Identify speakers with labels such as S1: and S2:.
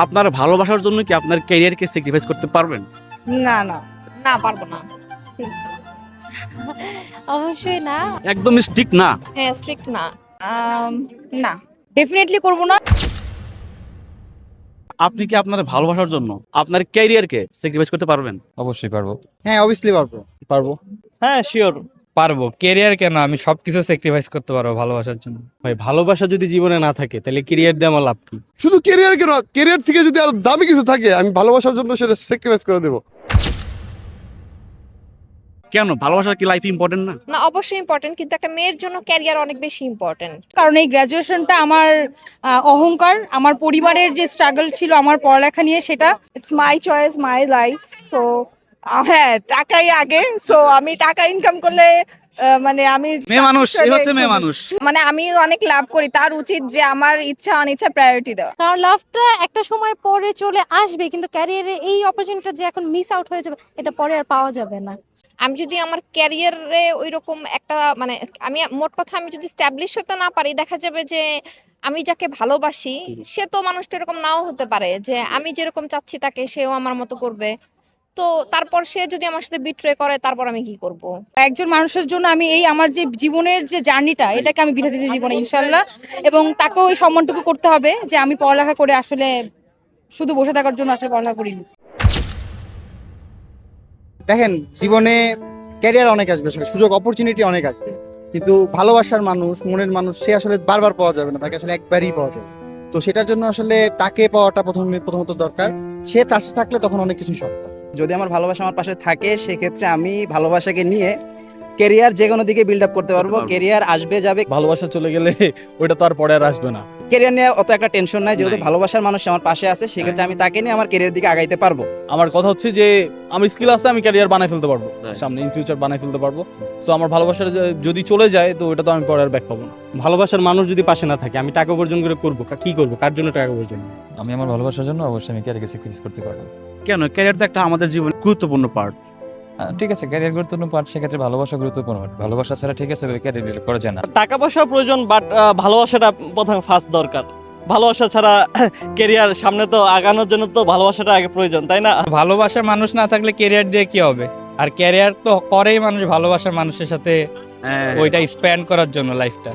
S1: আপনার ভালোবাসার জন্য কি আপনার ক্যারিয়ারকে স্যাক্রিফাইস করতে পারবেন?
S2: না না
S3: না, পারবো না। অবশ্যই না।
S1: একদম স্ট্রিক্ট না।
S3: হ্যাঁ, স্ট্রিক্ট না।
S2: না ডেফিনেটলি করব না।
S1: আপনি কি আপনার ভালোবাসার জন্য আপনার ক্যারিয়ারকে স্যাক্রিফাইস করতে পারবেন?
S4: অবশ্যই পারবো।
S5: হ্যাঁ অবভিয়াসলি পারবো।
S6: হ্যাঁ শিওর
S4: পারবো, কেরিয়ার কেন, আমি সবকিছু স্যাক্রিফাইস করতে পারবো ভালোবাসার জন্য।
S5: ভাই ভালোবাসা যদি জীবনে না থাকে তাহলে ক্যারিয়ার দিয়ে আমার লাভ কি?
S7: শুধু ক্যারিয়ার কেন, ক্যারিয়ার থেকে যদি আরো দামি কিছু থাকে আমি ভালোবাসার জন্য সেটা স্যাক্রিফাইস করে দেবো।
S1: কেন ভালোবাসার কি লাইফ ইম্পর্টেন্ট না?
S3: না, অবশ্যই ইম্পর্টেন্ট, কিন্তু একটা মেয়ের জন্য ক্যারিয়ার অনেক বেশি ইম্পর্টেন্ট।
S2: কারণ এই গ্র্যাজুয়েশনটা আমার অহংকার, আমার পরিবারের যে স্ট্রাগল ছিল আমার পড়ালেখা নিয়ে, সেটা
S8: it's my choice, my life. So হ্যাঁ, টাকাই আগে। সো আমি টাকা ইনকাম করলে মানে আমি
S1: মেয়ে মানুষ, এই হচ্ছে মেয়ে মানুষ।
S2: মানে আমি অনেক লাভ করি, তার উচিত যে আমার ইচ্ছা অনিচ্ছা প্রায়োরিটি দেওয়া।
S9: কারণ লাভটা একটা সময় পরে চলে আসবে, কিন্তু ক্যারিয়ারে এই অপরচুনিটিটা যে এখন মিস আউট হয়ে যাবে, এটা পরে আর পাওয়া যাবে না।
S3: আমি যদি আমার ক্যারিয়ারে ওইরকম একটা মানে আমি মোট কথা আমি যদি স্ট্যাবলিশ হতে না পারি, দেখা যাবে যে আমি যাকে ভালোবাসি সে তো মানুষটা এরকম নাও হতে পারে যে আমি যেরকম চাচ্ছি তাকে সেও আমার মতো করবে। তো তারপর সে যদি আমার সাথে বিট্রে করে, তারপর আমি কি করব?
S2: একজন মানুষের জন্য আমি এই আমার যে জীবনের যে জার্নিটা, এটাকে আমি বিধা দিতে দিব না ইনশাল্লাহ। এবং তাকেও ওই সম্মানটুকু করতে হবে যে আমি পড়ালেখা করে আসলে শুধু বসে থাকার জন্য আসলে পড়ালেখা করিনি।
S5: দেখেন জীবনে ক্যারিয়ার অনেক আসবে, সুযোগ অপরচুনিটি অনেক আসবে, কিন্তু ভালোবাসার মানুষ, মনের মানুষ সে আসলে বারবার পাওয়া যাবে না, তাকে আসলে একবারই পাওয়া যাবে। তো সেটার জন্য আসলে তাকে পাওয়াটা প্রথমত দরকার। সে কাছে থাকলে তখন অনেক কিছু সম্ভব।
S10: যদি আমার ভালোবাসা আমার পাশে থাকে, সেক্ষেত্রে আমি ভালোবাসাকে নিয়ে ক্যারিয়ার যে কোনো দিকে বিল্ড আপ করতে পারবো। ক্যারিয়ার আসবে যাবে,
S4: ভালোবাসা চলে গেলে ওইটা তো আর পরে আর আসবে না।
S10: ক্যারিয়ার নিয়ে অত একটা টেনশন নাই, যেহেতু
S1: নাই।
S10: ভালোবাসার মানুষ আমার পাশে আছে, সেক্ষেত্রে আমি তাকে নিয়ে আমার ক্যারিয়ার দিকে আগাইতে পারবো।
S4: আমার কথা হচ্ছে যে আমি স্কিল আছে, আমি ক্যারিয়ার বানাই ফেলতে পারবো,
S1: Right.
S4: সামনে ইন ফিউচার বানাই ফেলতে পারবো। সো আমার ভালোবাসার যদি চলে যায় তো ওটা তো আমি পরে আর ব্যাক পাবো না।
S5: ভালোবাসার মানুষ যদি পাশে না থাকে আমি টাকা উপার্জন করে করবো কি করবো, কার জন্য টাকা উপার্জন?
S4: আমি আমার ভালোবাসার জন্য অবশ্যই আমি ক্যারিয়ারকে স্যাক্রিফাইস করতে পারবো।
S1: কেন? ক্যারিয়ার তো একটা আমাদের জীবনের গুরুত্বপূর্ণ পার্ট।
S4: ঠিক আছে, ক্যারিয়ার গুরুত্বপূর্ণ পার্ট, সেক্ষেত্রে ভালোবাসা গুরুত্বপূর্ণ পার্ট। ভালোবাসা ছাড়া ঠিক আছে ক্যারিয়ার বিল্ড করা যায় না।
S6: টাকা পয়সা প্রয়োজন, বাট ভালোবাসাটা প্রথমে ফার্স্ট দরকার। ভালোবাসা ছাড়া ক্যারিয়ার সামনে তো আগানোর জন্য তো ভালোবাসাটা আগে প্রয়োজন, তাই না?
S4: ভালোবাসার মানুষ না থাকলে ক্যারিয়ার দিয়ে কি হবে? আর ক্যারিয়ার তো করেই মানুষ ভালোবাসার মানুষের সাথে ওইটা স্পেন্ড করার জন্য লাইফটা।